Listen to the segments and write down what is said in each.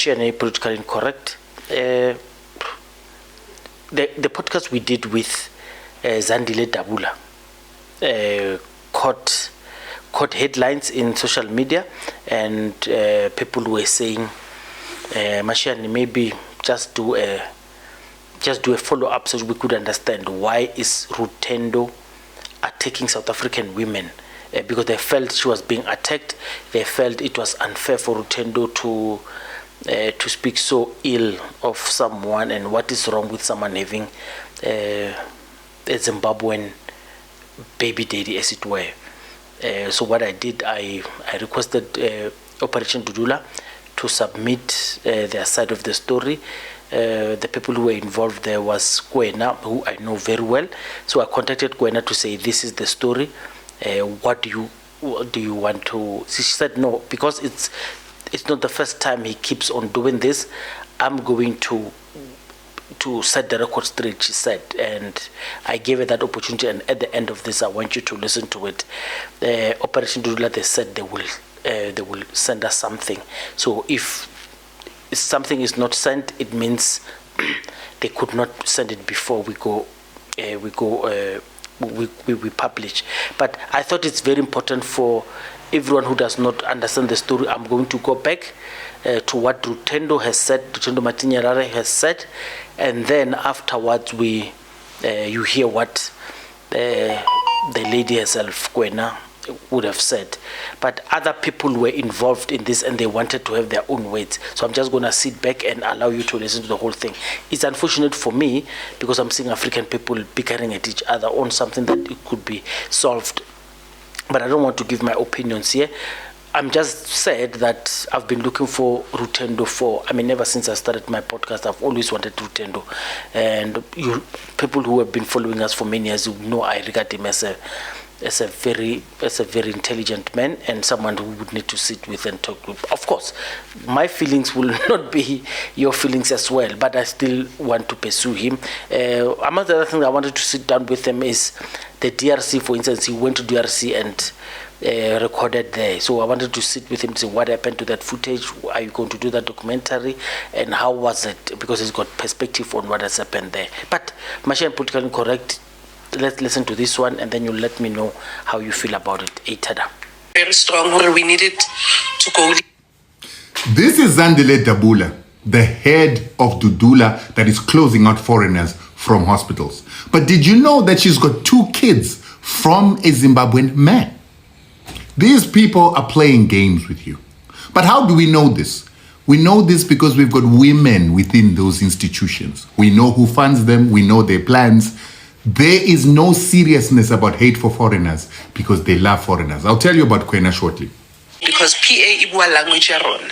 Mashiane, Politically Incorrect. The podcast we did with Zandile Dabula caught headlines in social media, and people were saying, Mashiane, maybe just do a follow-up so we could understand why is Rutendo attacking South African women, because they felt she was being attacked. They felt it was unfair for Rutendo to speak so ill of someone, and what is wrong with someone having a Zimbabwean baby daddy, as it were. So what I did, I requested Operation Dudula to submit their side of the story. The people who were involved there was Kwena, who I know very well. So I contacted Kwena to say, this is the story. What do you want to? She said no, because it's not the first time he keeps on doing this. I'm going to set the record straight, she said, and I gave her that opportunity. And at the end of this, I want you to listen to it. Operation Dudula, they said they will send us something. So if something is not sent, it means they could not send it before we publish. But I thought it's very important for everyone who does not understand the story. I'm going to go back to what Rutendo Matinyerare has said, and then afterwards you hear what the lady herself, Kwena, would have said. But other people were involved in this, and they wanted to have their own words. So I'm just going to sit back and allow you to listen to the whole thing. It's unfortunate for me because I'm seeing African people bickering at each other on something that it could be solved. But I don't want to give my opinions here. I'm just sad that I've been looking for Rutendo ever since I started my podcast. I've always wanted Rutendo. And people who have been following us for many years, you know I regard him as a very intelligent man, and someone who would need to sit with and talk with. Of course, my feelings will not be your feelings as well, but I still want to pursue him. Among the other things I wanted to sit down with him is the DRC, for instance. He went to DRC and recorded there. So I wanted to sit with him to say, what happened to that footage? Are you going to do that documentary? And how was it? Because he's got perspective on what has happened there. But Mashiane, Politically Incorrect, let's listen to this one, and then you'll let me know how you feel about it. Eitada. Very strong, we needed to go. This is Zandile Dabula, the head of Dudula that is closing out foreigners from hospitals. But did you know that she's got 2 kids from a Zimbabwean man? These people are playing games with you. But how do we know this? We know this because we've got women within those institutions. We know who funds them. We know their plans. There is no seriousness about hate for foreigners because they love foreigners. I'll tell you about Kwena shortly. Because PA ibua language ya rona,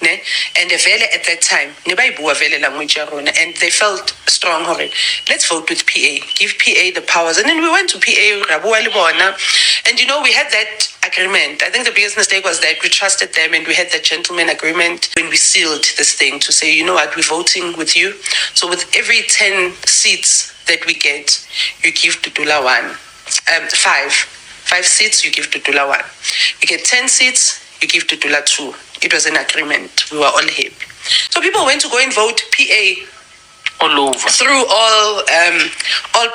ne? And vele at that time, ne ba ibua vele language ya rona, and they felt strong on it. Let's vote with PA, give PA the powers. And then we went to PA, rabua le bona, and we had that agreement. I think the biggest mistake was that we trusted them, and we had that gentleman agreement when we sealed this thing to say, you know what, we're voting with you. So with every 10 seats that we get, you give Dudula 1. 5 seats, you give Dudula 1. You get 10 seats, you give Dudula 2. It was an agreement. We were all happy. So people went to go and vote PA all over through all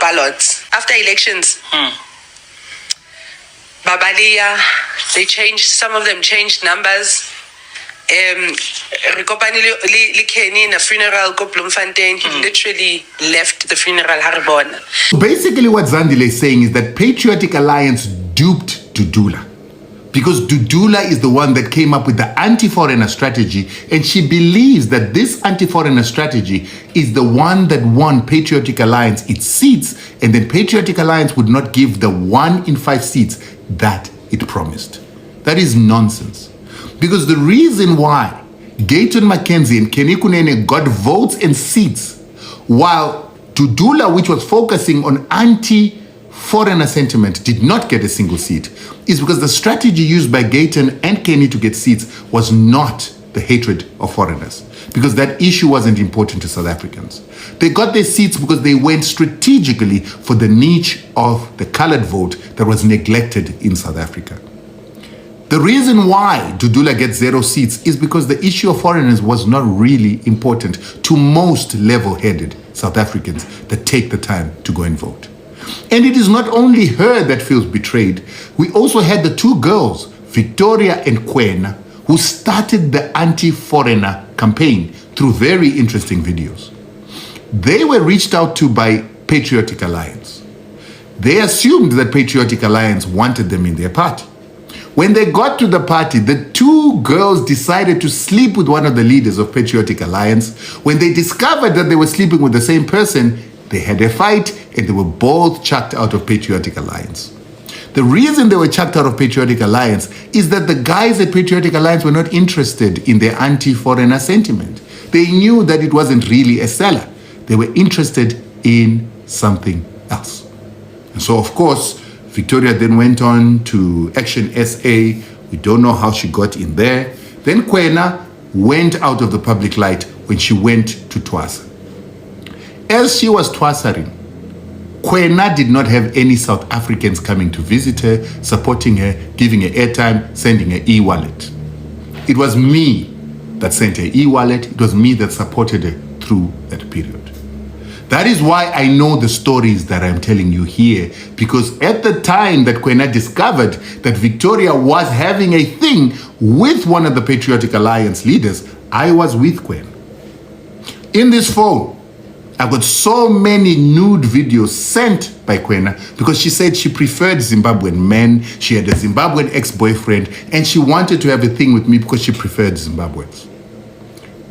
ballots after elections. Babalia, they changed. Some of them changed numbers. Likeni in a funeral ko Bloemfontein, he literally left the funeral Harbona. Basically what Zandile is saying is that Patriotic Alliance duped Dudula, because Dudula is the one that came up with the anti-foreigner strategy, and she believes that this anti-foreigner strategy is the one that won Patriotic Alliance its seats, and then Patriotic Alliance would not give the 1 in 5 seats that it promised. That is nonsense. Because the reason why Gayton Mackenzie and Kenny Kunene got votes and seats, while Dudula, which was focusing on anti-foreigner sentiment, did not get a single seat, is because the strategy used by Gayton and Kenny to get seats was not the hatred of foreigners, because that issue wasn't important to South Africans. They got their seats because they went strategically for the niche of the colored vote that was neglected in South Africa. The reason why Dudula gets 0 seats is because the issue of foreigners was not really important to most level-headed South Africans that take the time to go and vote. And it is not only her that feels betrayed. We also had the 2 girls, Victoria and Kwena, who started the anti-foreigner campaign through very interesting videos. They were reached out to by Patriotic Alliance. They assumed that Patriotic Alliance wanted them in their party. When they got to the party, the 2 girls decided to sleep with one of the leaders of Patriotic Alliance. When they discovered that they were sleeping with the same person, they had a fight and they were both chucked out of Patriotic Alliance. The reason they were chucked out of Patriotic Alliance is that the guys at Patriotic Alliance were not interested in their anti-foreigner sentiment. They knew that it wasn't really a seller. They were interested in something else. And so, of course, Victoria then went on to Action SA. We don't know how she got in there. Then Kwena went out of the public light when she went to Twasa. As she was twasaring, Kwena did not have any South Africans coming to visit her, supporting her, giving her airtime, sending her e-wallet. It was me that sent her e-wallet. It was me that supported her through that period. That is why I know the stories that I'm telling you here, because at the time that Kwena discovered that Victoria was having a thing with one of the Patriotic Alliance leaders, I was with Kwena. In this phone, I got so many nude videos sent by Kwena because she said she preferred Zimbabwean men, she had a Zimbabwean ex-boyfriend, and she wanted to have a thing with me because she preferred Zimbabweans.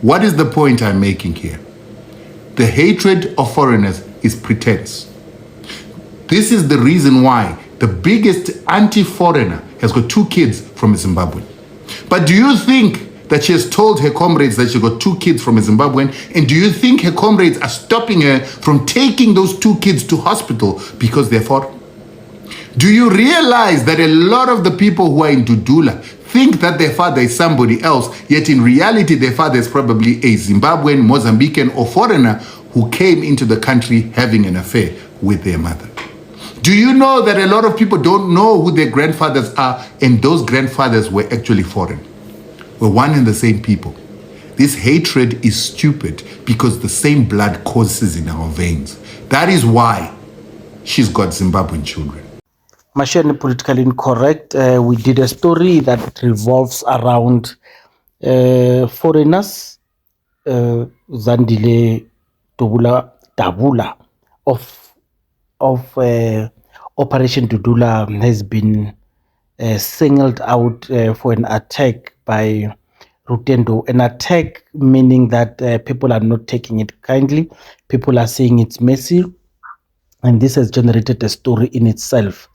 What is the point I'm making here? The hatred of foreigners is pretense. This is the reason why the biggest anti-foreigner has got 2 kids from a Zimbabwean. But do you think that she has told her comrades that she got 2 kids from a Zimbabwean? And do you think her comrades are stopping her from taking those 2 kids to hospital because they're foreign? Do you realize that a lot of the people who are in Dudula think that their father is somebody else, yet in reality their father is probably a Zimbabwean, Mozambican, or foreigner who came into the country having an affair with their mother? Do you know that a lot of people don't know who their grandfathers are, and those grandfathers were actually foreign? We're one and the same people. This hatred is stupid because the same blood courses in our veins. That is why she's got Zimbabwean children. Mashani, politically incorrect. We did a story that revolves around foreigners. Zandile Dabula of Operation Dudula has been singled out for an attack by Rutendo. An attack meaning that people are not taking it kindly. People are saying it's messy. And this has generated a story in itself.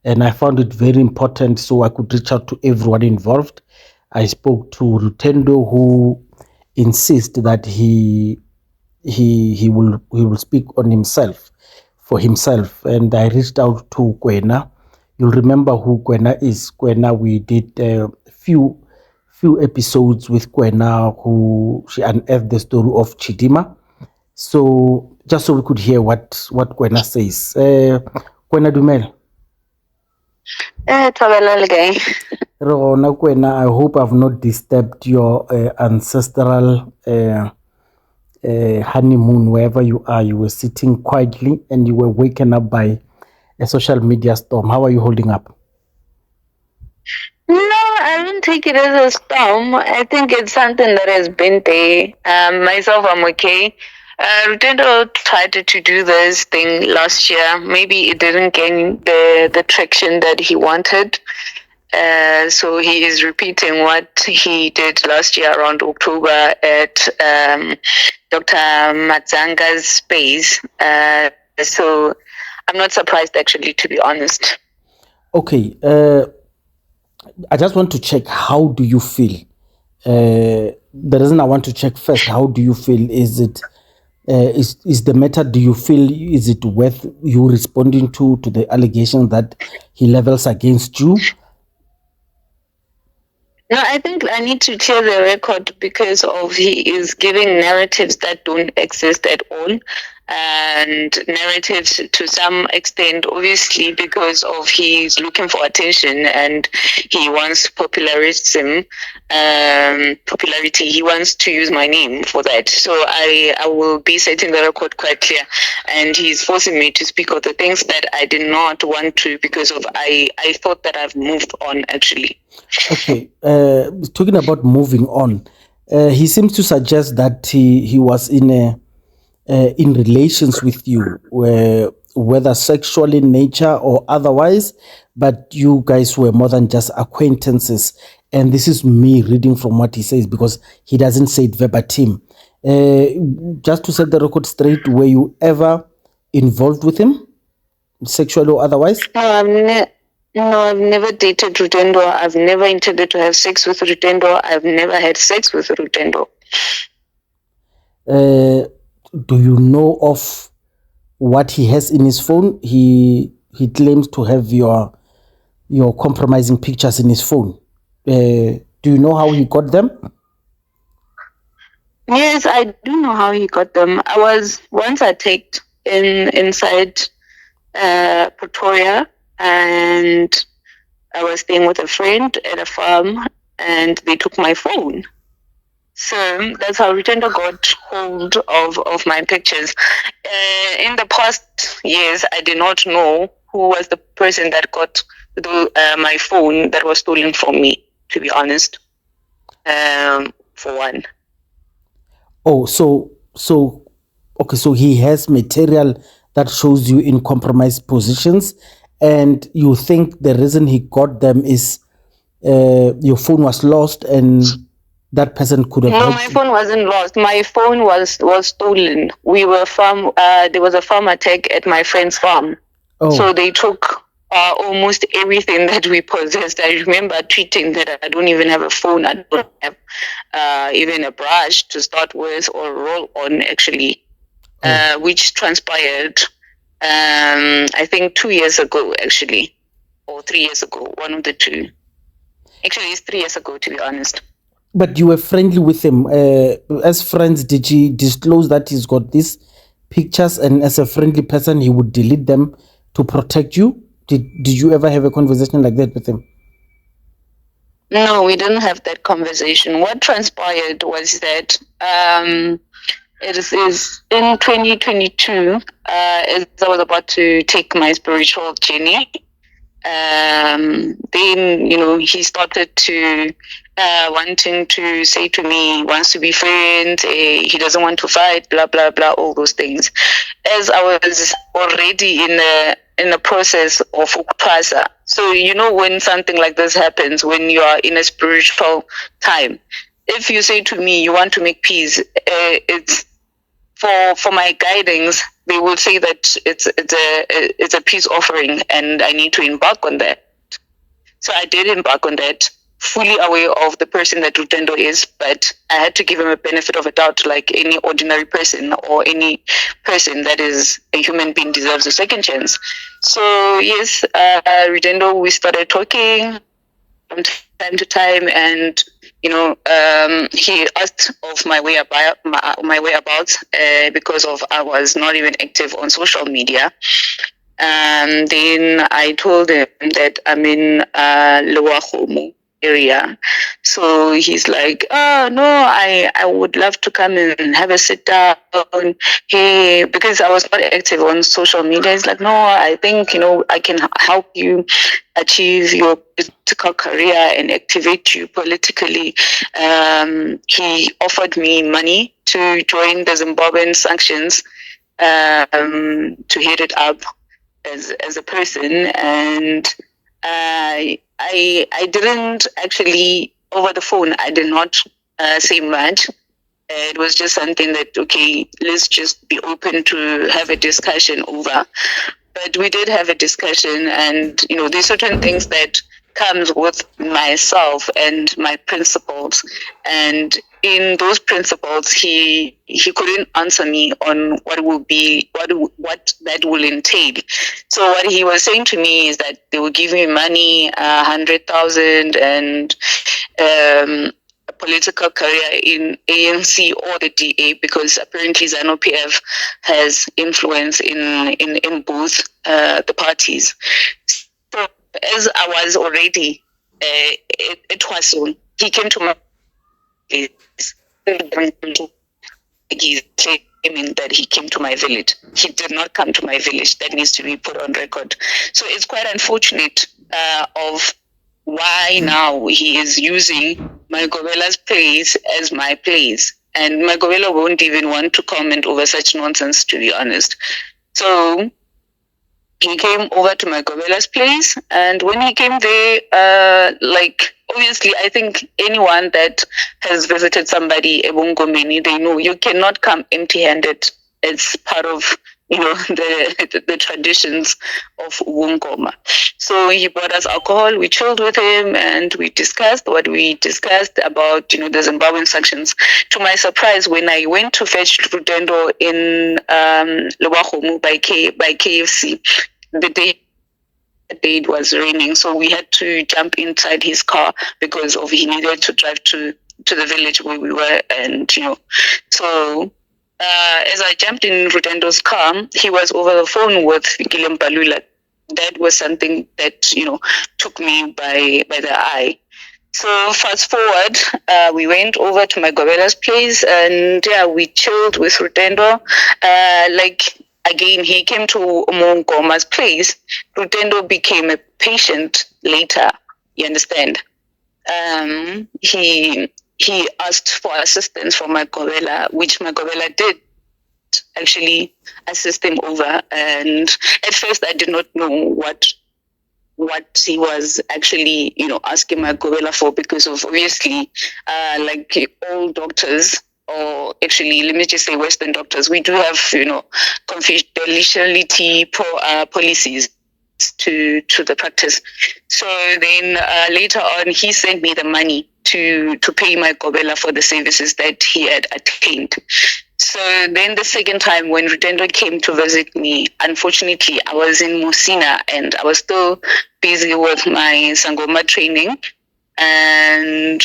And I found it very important so I could reach out to everyone involved. I spoke to Rutendo, who insists that he will speak on himself, for himself. And I reached out to Kwena. You'll remember who Kwena is. Kwena, we did a few episodes with Kwena, who she unearthed the story of Chidima. So just so we could hear what Kwena says. Kwena Dumel. Kwena, I hope I've not disturbed your ancestral honeymoon wherever you are. You were sitting quietly and you were waken up by a social media storm. How are you holding up? No, I don't take it as a storm. I think it's something that has been there. Myself, I'm okay. Rutendo tried to do this thing last year. Maybe it didn't gain the traction that he wanted. So he is repeating what he did last year around October at Dr. Matzanga's space. So I'm not surprised, actually, to be honest. Okay. I just want to check, how do you feel? The reason I want to check first, how do you feel? Is it is the matter, do you feel, is it worth you responding to the allegation that he levels against you? No, I think I need to clear the record because of he is giving narratives that don't exist at all. and narratives to some extent, obviously because of he's looking for attention and he wants popularity. He wants to use my name for that. So I will be setting the record quite clear, and he's forcing me to speak of the things that I did not want to because of I thought that I've moved on actually. Okay, talking about moving on, he seems to suggest that he was in relations with you, whether sexual in nature or otherwise, but you guys were more than just acquaintances. And this is me reading from what he says because he doesn't say it verbatim. Just to set the record straight, were you ever involved with him, sexually or otherwise? No, I've never dated Rutendo. I've never intended to have sex with Rutendo. I've never had sex with Rutendo. Do you know of what he has in his phone? He claims to have your compromising pictures in his phone. Do you know how he got them? Yes, I do know how he got them. I was once attacked inside Pretoria, and I was staying with a friend at a farm, and they took my phone. So that's how Rutendo got hold of my pictures. In the past years, I did not know who was the person that got my phone that was stolen from me, to be honest, for one. Oh, okay, so he has material that shows you in compromised positions, and you think the reason he got them is your phone was lost and that person could have. No, my phone wasn't lost. My phone was stolen. We were there was a farm attack at my friend's farm. Oh. So they took almost everything that we possessed. I remember tweeting that I don't even have a phone. I don't have even a brush to start with or roll on, actually, which transpired, I think 2 years ago, actually, or 3 years ago, one of the two. Actually, it's 3 years ago, to be honest. But you were friendly with him. As friends, did he disclose that he's got these pictures, and as a friendly person, he would delete them to protect you? Did you ever have a conversation like that with him? No, we didn't have that conversation. What transpired was that it is in 2022, as I was about to take my spiritual journey, then, he started to wanting to say to me, he wants to be friends, he doesn't want to fight, blah, blah, blah, all those things. As I was already in the process of Ukpasa. So, when something like this happens, when you are in a spiritual time, if you say to me, you want to make peace, it's for my guidings, they will say that it's a peace offering and I need to embark on that. So I did embark on that, fully aware of the person that Rutendo is, but I had to give him a benefit of a doubt, like any ordinary person or any person that is a human being deserves a second chance. So yes, Rutendo, we started talking from time to time, and he asked of my whereabouts because of I was not even active on social media. Then I told him that I'm in Lower Homo area. So he's like, oh no, I would love to come and have a sit down. Hey, because I was not active on social media. He's like, no, I think I can help you achieve your political career and activate you politically. He offered me money to join the Zimbabwean sanctions, to head it up as a person, and I didn't actually, over the phone, I did not say much. It was just something that, okay, let's just be open to have a discussion over. But we did have a discussion, and there's certain things that comes with myself and my principles, and in those principles he couldn't answer me on what that will entail. So what he was saying to me is that they will give me money, 100,000 and a political career in ANC or the DA, because apparently ZANU-PF has influence in both the parties. So as I was already at Twasun, he came to my place. He's claiming that he came to my village. He did not come to my village. That needs to be put on record. So it's quite unfortunate of why now he is using Magobela's place as my place. And Magobela won't even want to comment over such nonsense, to be honest. So he came over to Magobela's place, and when he came there, obviously, I think anyone that has visited somebody ebungomeni, they know you cannot come empty-handed. It's part of the traditions of Wungoma. So he brought us alcohol. We chilled with him, and we discussed what we discussed about the Zimbabwean sanctions. To my surprise, when I went to fetch Rutendo in Lewahomu by KFC, the day it was raining, so we had to jump inside his car because he needed to drive to the village where we were, and so as I jumped in Rutendo's car, he was over the phone with Gilem Palula. That was something that took me by the eye. So fast forward, we went over to my Gobela's place, and we chilled with Rutendo. Again, he came to Mongoma's place. Rutendo became a patient later. You understand? He asked for assistance from Magobela, which Magobela did actually assist him over. And at first, I did not know what he was actually, asking Magobela for, because of obviously, all doctors, or actually, let me just say Western doctors, we do have, confidentiality policies to the practice. So then later on, he sent me the money to pay Magobela for the services that he had attained. So then the second time when Rutendo came to visit me, unfortunately, I was in Musina and I was still busy with my Sangoma training. And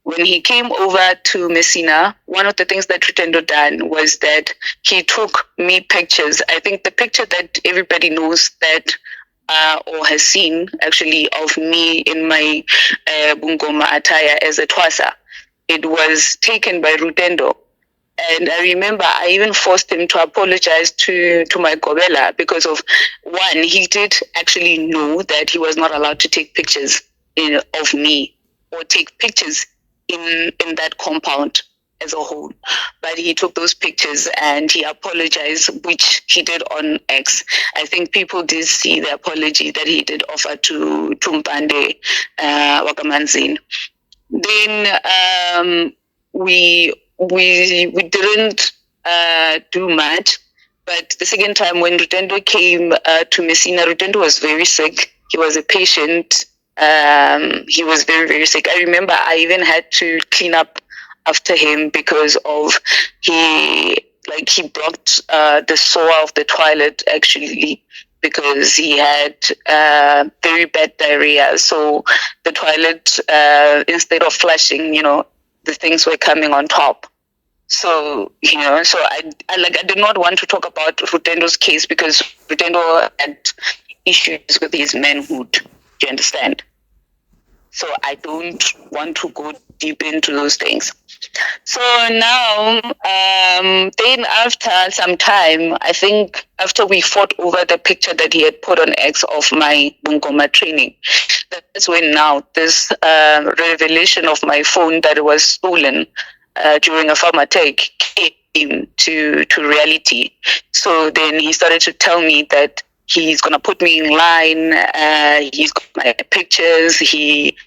when he came over to Messina, one of the things that Rutendo done was that he took me pictures. I think the picture that everybody knows that or has seen actually of me in my Bungoma attire as a Twasa, it was taken by Rutendo. And I remember I even forced him to apologize to my Gobela because of, one, he did actually know that he was not allowed to take pictures of me or take pictures in that compound as a whole. But he took those pictures and he apologized, which he did on X. I think people did see the apology that he did offer to Mpande Wakamanzin. Then we didn't do much. But the second time when Rutendo came to Messina, Rutendo was very sick. He was a patient. He was very, very sick. I remember I even had to clean up after him because of he blocked the sewer of the toilet actually, because he had very bad diarrhea. So the toilet, instead of flushing, the things were coming on top. So, so I did not want to talk about Rutendo's case because Rutendo had issues with his manhood. Do you understand? So I don't want to go deep into those things. So now, then after some time, I think after we fought over the picture that he had put on X of my Bungoma training, that's when now this revelation of my phone that was stolen during a farm attack came to reality. So then he started to tell me that he's going to put me in line. He's got my pictures. He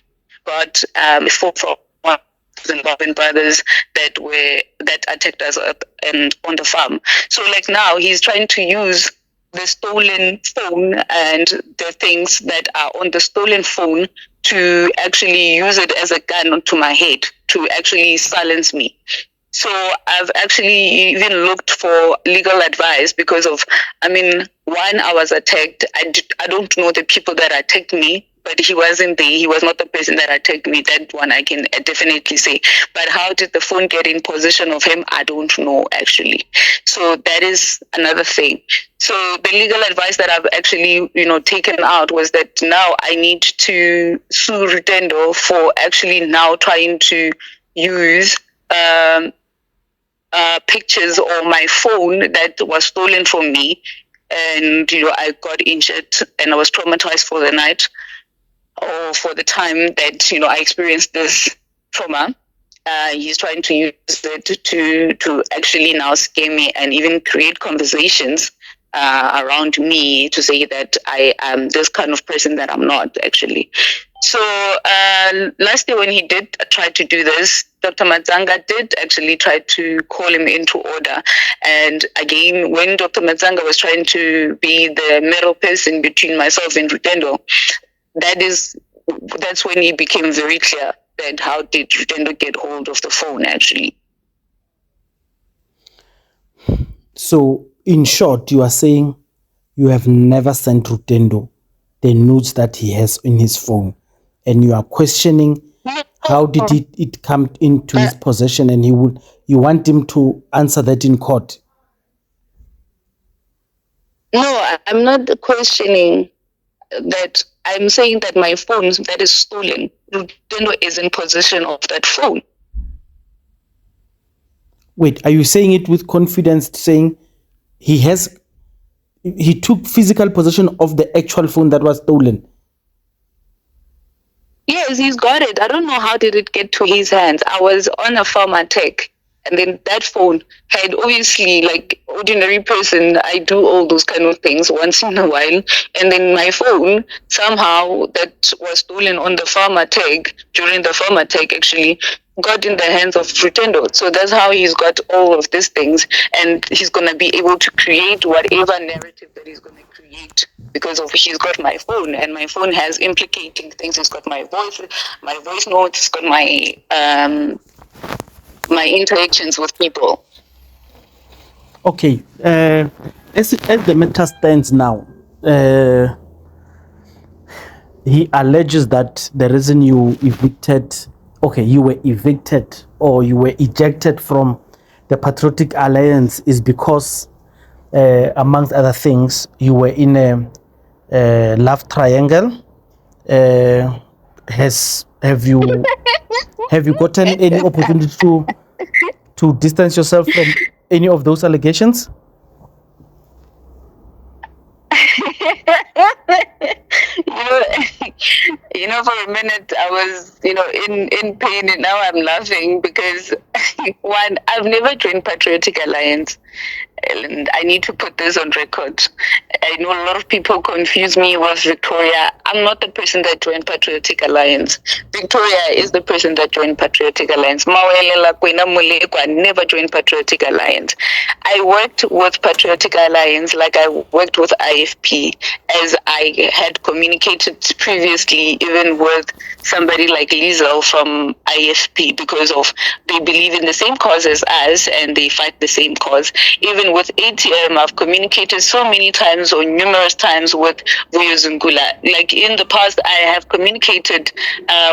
got fought from one of the Zimbabwean brothers that attacked us on the farm. So now he's trying to use the stolen phone and the things that are on the stolen phone to actually use it as a gun onto my head to actually silence me. So I've actually even looked for legal advice because of, one, I was attacked. I don't know the people that attacked me, but he wasn't there. He was not the person that attacked me. That one I can definitely say. But how did the phone get in possession of him? I don't know, actually. So that is another thing. So the legal advice that I've actually, taken out was that now I need to sue Rutendo for actually now trying to use pictures on my phone that was stolen from me. And, I got injured and I was traumatized for the night or for the time that, I experienced this trauma. He's trying to use it to actually now scare me and even create conversations around me to say that I am this kind of person that I'm not, actually. So last year when he did try to do this, Dr. Matsanga did actually try to call him into order. And again, when Dr. Matsanga was trying to be the middle person between myself and Rutendo, that's when it became very clear that how did Rutendo get hold of the phone, actually. So, in short, you are saying you have never sent Rutendo the notes that he has in his phone, and you are questioning how did it come into his possession, and you want him to answer that in court. No, I'm not questioning that. I'm saying that my phone that is stolen, Rutendo is in possession of that phone. Wait, are you saying it with confidence, saying he took physical possession of the actual phone that was stolen? Yes, he's got it. I don't know how did it get to his hands. I was on a pharma tech, and then that phone had, obviously, like ordinary person, I do all those kind of things once in a while. And then my phone, somehow, that was stolen on the pharma tech, during the pharma tech actually, got in the hands of Rutendo. So that's how he's got all of these things, and he's going to be able to create whatever narrative that he's going to create, because of he's got my phone, and my phone has implicating things. It's got my voice notes, it's got my my interactions with people. Okay, as the matter stands now, he alleges that the reason you were evicted or you were ejected from the Patriotic Alliance is because, amongst other things, you were in a love triangle. Have you gotten any opportunity to distance yourself from any of those allegations? For a minute I was, in pain, and now I'm laughing because one, I've never joined Patriotic Alliance, and I need to put this on record. I know a lot of people confuse me with Victoria. I'm not the person that joined Patriotic Alliance. Victoria is the person that joined Patriotic Alliance. Kwena Molekwa never joined Patriotic Alliance. I worked with Patriotic Alliance like I worked with IFP, as I had communicated previously, even with somebody like Liesel from IFP, because of they believe in the same cause as us and they fight the same cause. Even with ATM, I've communicated so many times or numerous times with Vuyo Zungula. Like in the past, I have communicated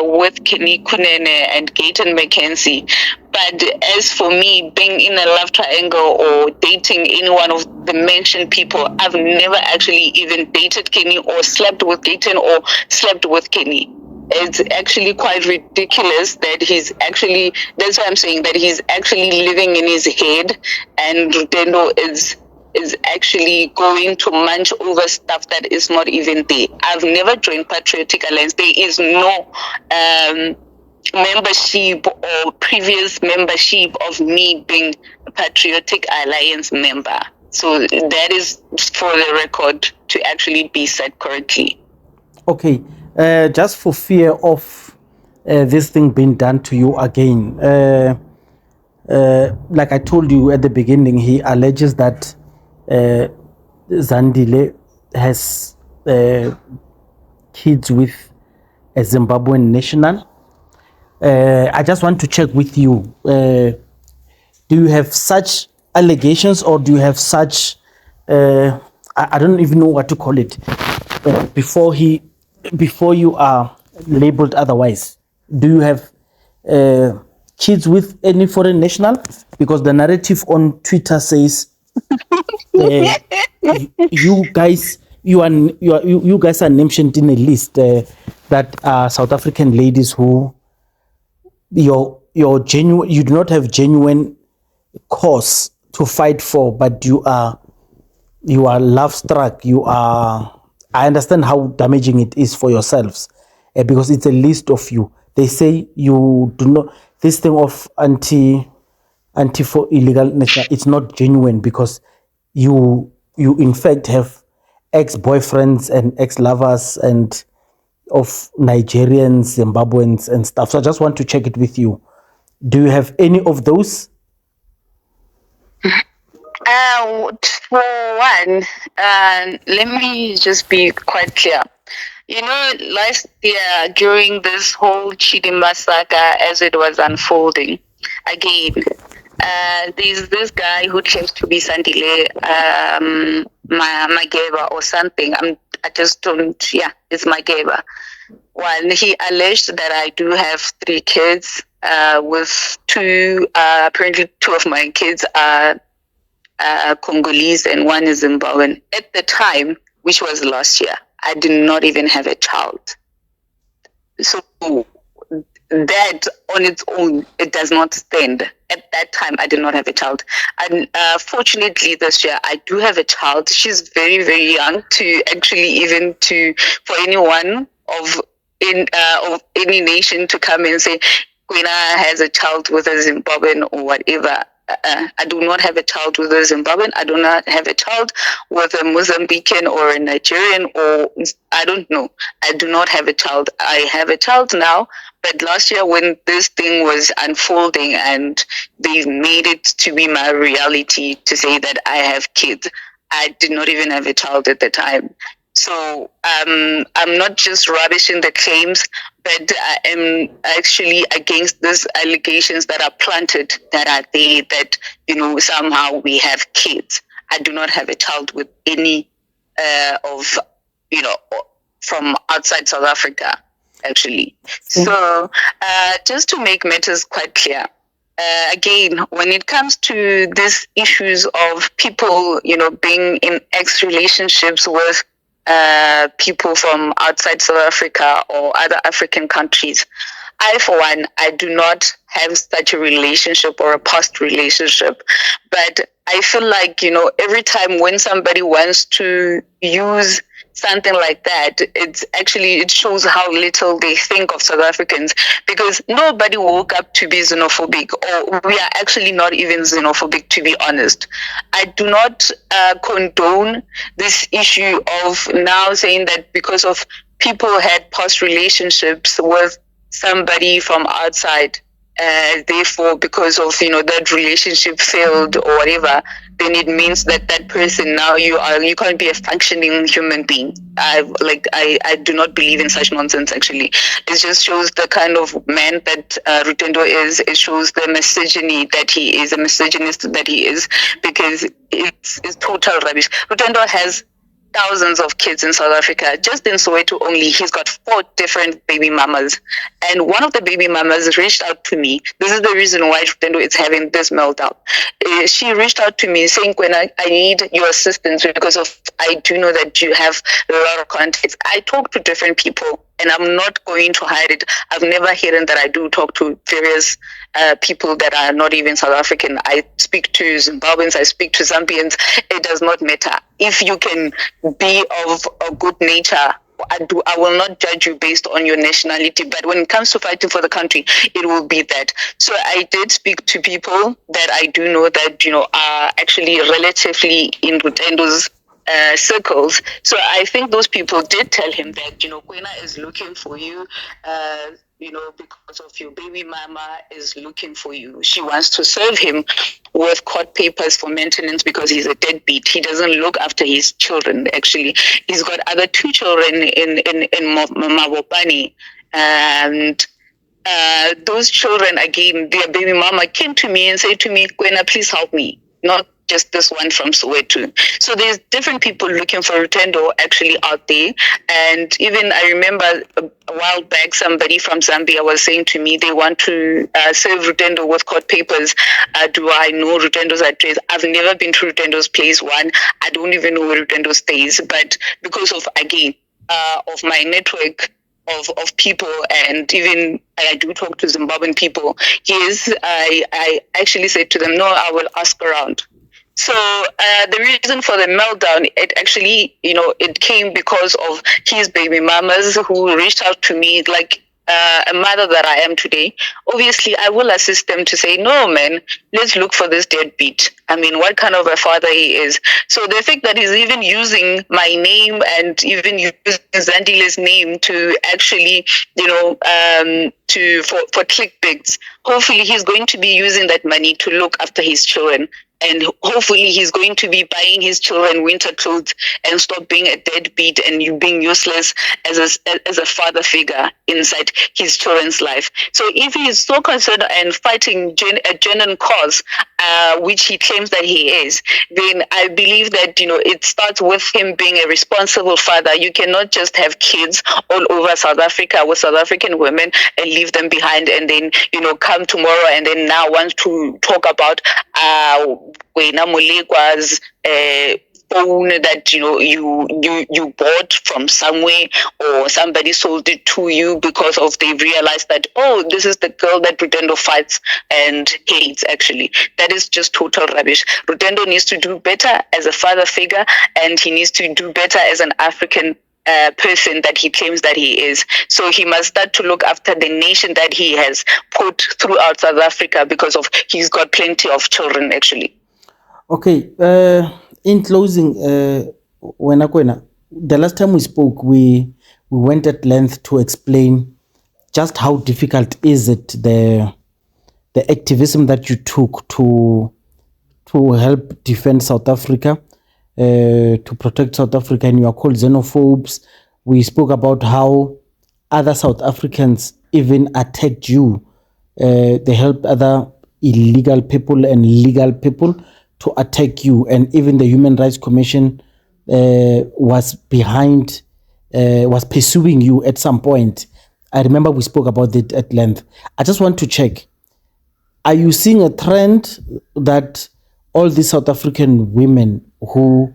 with Kenny Kunene and Gayton McKenzie. But as for me being in a love triangle or dating any one of the mentioned people, I've never actually even dated Kenny or slept with Gayton or slept with Kenny. It's actually quite ridiculous that that's why I'm saying that he's actually living in his head, and Rutendo is actually going to munch over stuff that is not even there. I've never joined Patriotic Alliance. There is no membership or previous membership of me being a Patriotic Alliance member. So that is for the record to actually be said correctly. Okay, just for fear of this thing being done to you again, like I told you at the beginning, he alleges that Zandile has kids with a Zimbabwean national. I just want to check with you. Do you have such allegations, or do you have such, I don't even know what to call it, before he before you are labeled otherwise, do you have kids with any foreign national? Because the narrative on Twitter says you guys you guys are mentioned in a list that are South African ladies who your genuine, you do not have genuine cause to fight for, but you are love struck. You are. I understand how damaging it is for yourselves, because it's a list of you. They say you do not. This thing of anti for illegal national, it's not genuine because you in fact have ex-boyfriends and ex-lovers and of Nigerians, Zimbabweans and stuff. So I just want to check it with you. Do you have any of those? For one, let me just be quite clear. You know, last year during this whole Chidimba saga as it was unfolding, again, there's this guy who claims to be Sandile Mageba or something. I just don't, yeah, it's Mageba. One, he alleged that I do have 3 kids, with 2, apparently 2 of my kids are Congolese and 1 is Zimbabwean. At the time, which was last year, I did not even have a child. So that on its own, it does not stand. At that time, I did not have a child. And fortunately, this year, I do have a child. She's very, very young to actually even for anyone of any nation to come and say, Kwena has a child with a Zimbabwean or whatever. I do not have a child with a Zimbabwean. I do not have a child with a Mozambican or a Nigerian, or I don't know. I do not have a child. I have a child now, but last year when this thing was unfolding and they made it to be my reality to say that I have kids, I did not even have a child at the time. So I'm not just rubbishing the claims, but I am actually against these allegations that are planted, that are there, that, you know, somehow we have kids. I do not have a child with any of, you know, from outside South Africa, actually. So just to make matters quite clear, again, when it comes to these issues of people, you know, being in ex-relationships with people from outside South Africa or other African countries, I, for one, I do not have such a relationship or a past relationship. But I feel like, you know, every time when somebody wants to use something like that, it shows how little they think of South Africans, because nobody woke up to be xenophobic, or we are actually not even xenophobic, to be honest. I do not condone this issue of now saying that because of people had past relationships with somebody from outside, therefore because of, you know, that relationship failed or whatever, then it means that that person now you can't be a functioning human being. I do not believe in such nonsense. Actually, it just shows the kind of man that Rutendo is. It shows the misogyny that he is, a misogynist that he is, because it's total rubbish. Rutendo has thousands of kids in South Africa. Just in Soweto only, he's got 4 different baby mamas. And one of the baby mamas reached out to me. This is the reason why Rutendo is having this meltdown. She reached out to me saying, Kwena, I need your assistance because I do know that you have a lot of contacts. I talk to different people, and I'm not going to hide it. I've never hidden that I do talk to various people that are not even South African. I speak to Zimbabweans, I speak to Zambians. It does not matter. If you can be of a good nature, I will not judge you based on your nationality, but when it comes to fighting for the country, it will be that. So I did speak to people that I do know that, you know, are actually relatively in Rutendo's circles. So I think those people did tell him that, you know, Kwena is looking for you, you know, because of your baby mama is looking for you. She wants to serve him with court papers for maintenance because he's a deadbeat. He doesn't look after his children, actually. He's got other 2 children in Mabopane. And those children, again, their baby mama came to me and said to me, Kwena, please help me. not just this one from Soweto. So there's different people looking for Rutendo actually out there. And even I remember a while back, somebody from Zambia was saying to me they want to serve Rutendo with court papers. Do I know Rutendo's address? I've never been to Rutendo's place, one. I don't even know where Rutendo stays. But because of, again, of my network of people, and even I do talk to Zimbabwean people, yes, I actually said to them, no, I will ask around. So the reason for the meltdown, it actually, it came because of his baby mamas who reached out to me, like a mother that I am today. Obviously, I will assist them to say, no, man, let's look for this deadbeat. I mean, what kind of a father he is. So the fact that he's even using my name and even using Zandile's name to actually, for clickbaits, hopefully he's going to be using that money to look after his children. And hopefully he's going to be buying his children winter clothes and stop being a deadbeat and you being useless as a father figure inside his children's life. So if he is so concerned and fighting a genuine cause, which he claims that he is, then I believe that, it starts with him being a responsible father. You cannot just have kids all over South Africa with South African women and leave them behind and then, come tomorrow and then now want to talk about Kwena Molekwa's phone that you bought from somewhere, or somebody sold it to you because of they realized that, oh, this is the girl that Rutendo fights and hates. Actually, that is just total rubbish. Rutendo needs to do better as a father figure, and he needs to do better as an African person that he claims that he is. So he must start to look after the nation that he has put throughout South Africa, because of he's got plenty of children actually. Okay, in closing, Kwena, the last time we spoke, we went at length to explain just how difficult is it, the activism that you took to help defend South Africa, to protect South Africa, and you are called xenophobes. We spoke about how other South Africans even attacked you. They helped other illegal people and legal people to attack you, and even the Human Rights Commission was pursuing you at some point. I remember we spoke about it at length. I just want to check, are you seeing a trend that all these South African women who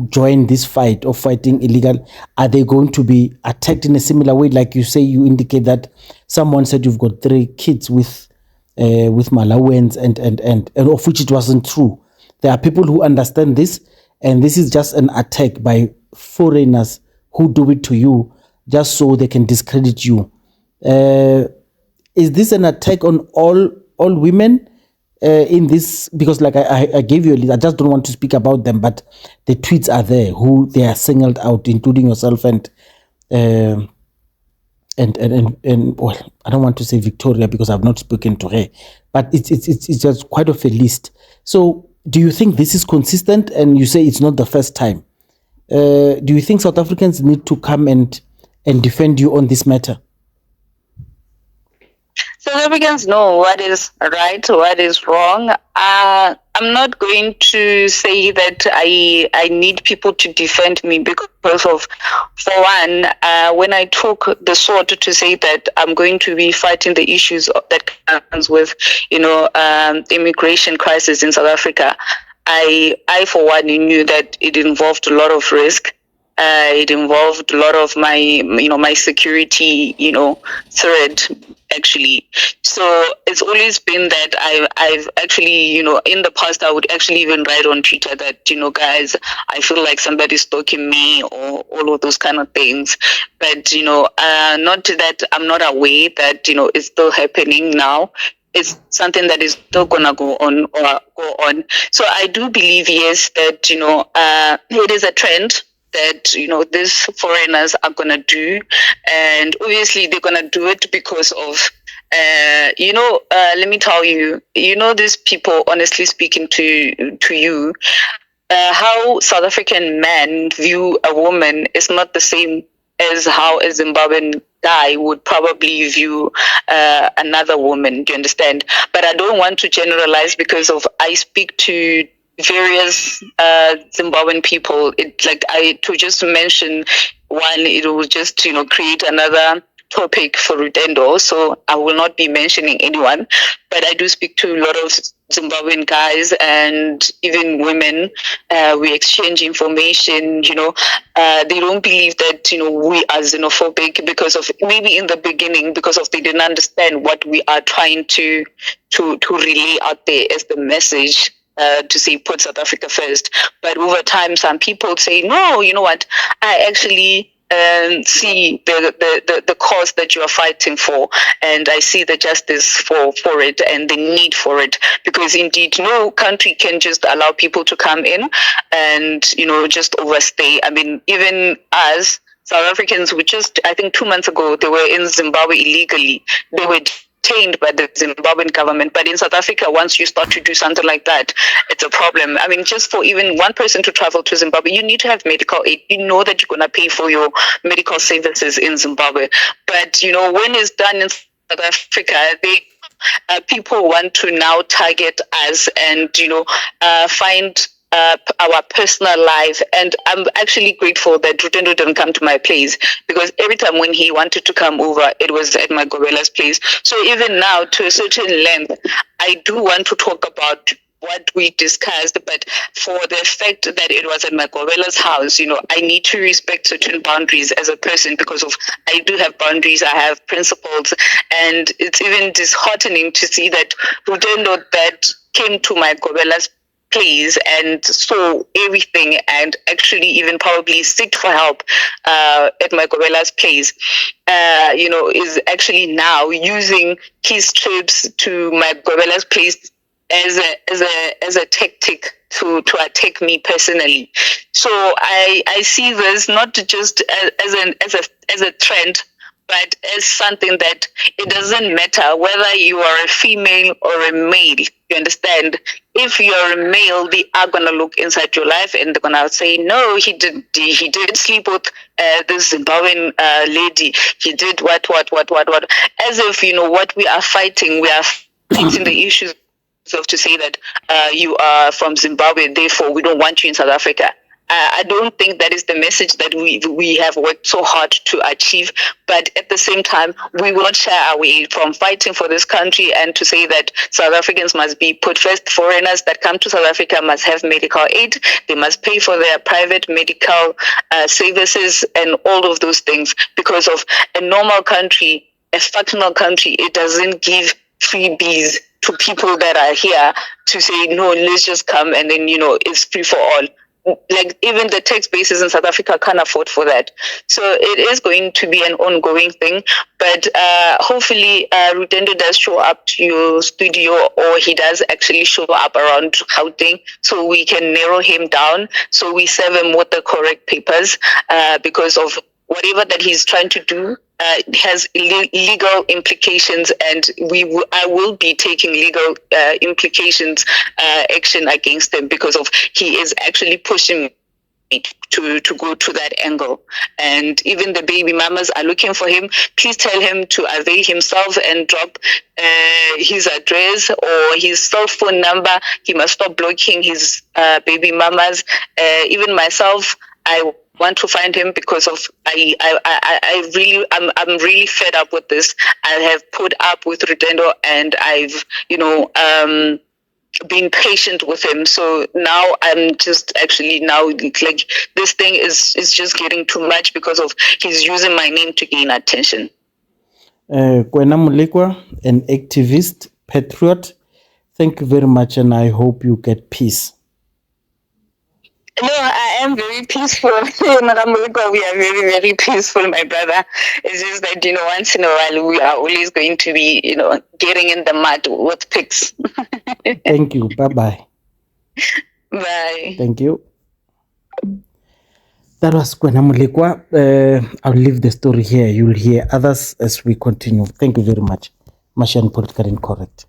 join this fight of fighting illegal, are they going to be attacked in a similar way? Like you say, you indicate that someone said you've got 3 kids with Malawians, and of which it wasn't true. There are people who understand this, and this is just an attack by foreigners who do it to you just so they can discredit you. Is this an attack on all women in this? Because like I gave you a list, I just don't want to speak about them, but the tweets are there who they are singled out, including yourself and well, I don't want to say Victoria because I've not spoken to her, but it's just quite of a list. So do you think this is consistent? And you say it's not the first time. Do you think South Africans need to come and defend you on this matter? South Africans know what is right, what is wrong. I'm not going to say that I need people to defend me because of, for one, when I took the sword to say that I'm going to be fighting the issues that comes with, immigration crisis in South Africa, I for one knew that it involved a lot of risk. It involved a lot of my security, threat actually. So it's always been that I've actually, in the past, I would actually even write on Twitter that, guys, I feel like somebody's stalking me or all of those kind of things. But, not that I'm not aware that, it's still happening now. It's something that is still gonna go on. So I do believe, yes, that, it is a trend that these foreigners are gonna do, and obviously they're gonna do it because of let me tell you, these people, honestly speaking to you, how South African men view a woman is not the same as how a Zimbabwean guy would probably view another woman. Do you understand? But I don't want to generalize because of I speak to various Zimbabwean people. It like to just mention one, it will just create another topic for Rutendo. So I will not be mentioning anyone, but I do speak to a lot of Zimbabwean guys and even women. We exchange information. They don't believe that we are xenophobic because of maybe in the beginning because of they didn't understand what we are trying to relay out there as the message. To say put South Africa first, but over time some people say no. You know what? I actually see the cause that you are fighting for, and I see the justice for it and the need for it, because indeed no country can just allow people to come in and just overstay. I mean, even us South Africans, we just I think 2 months ago they were in Zimbabwe illegally. They were detained by the Zimbabwean government. But in South Africa, once you start to do something like that, it's a problem. I mean, just for even one person to travel to Zimbabwe, you need to have medical aid. You know that you're going to pay for your medical services in Zimbabwe. But, when it's done in South Africa, people want to now target us and, find our personal life. And I'm actually grateful that Rutendo didn't come to my place, because every time when he wanted to come over, it was at my Gobela's place. So even now, to a certain length, I do want to talk about what we discussed, but for the fact that it was at my Gobela's house, I need to respect certain boundaries as a person, because of I do have boundaries, I have principles, and it's even disheartening to see that Rutendo that came to my Gobela's place and saw everything and actually even probably seek for help at my Gobela's place, is actually now using his trips to my Gobela's place as a tactic to attack me personally. So I see this not just as a trend, but as something that it doesn't matter whether you are a female or a male. You understand? If you're a male, they are gonna look inside your life and they're gonna say, no, he did sleep with this Zimbabwean lady. He did what? As if what we are fighting the issues of to say that you are from Zimbabwe, therefore we don't want you in South Africa. I don't think that is the message that we have worked so hard to achieve. But at the same time, we will not shy away from fighting for this country and to say that South Africans must be put first. Foreigners that come to South Africa must have medical aid. They must pay for their private medical services and all of those things. Because of a normal country, a functional country, it doesn't give freebies to people that are here to say, no, let's just come and then, it's free for all. Like even the tax bases in South Africa can't afford for that. So it is going to be an ongoing thing. But hopefully Rutendo does show up to your studio, or he does actually show up around Gauteng, so we can narrow him down, so we serve him with the correct papers, because of whatever that he's trying to do has legal implications, and I will be taking legal implications action against him, because of he is actually pushing me to go to that angle. And even the baby mamas are looking for him. Please tell him to avail himself and drop his address or his cell phone number. He must stop blocking his baby mamas. Even myself, I want to find him, because of I'm really fed up with this. I have put up with Rutendo, and I've been patient with him. So now I'm just actually like this thing is just getting too much, because of he's using my name to gain attention. Kwena Molekwa, an activist, patriot, thank you very much, and I hope you get peace. No, I am very peaceful. We are very, very peaceful, my brother. It's just that, once in a while, we are always going to be, getting in the mud with pigs. Thank you. Bye-bye. Bye. Thank you. That was Kwena Molekwa. I'll leave the story here. You'll hear others as we continue. Thank you very much. Mashan Politically Incorrect.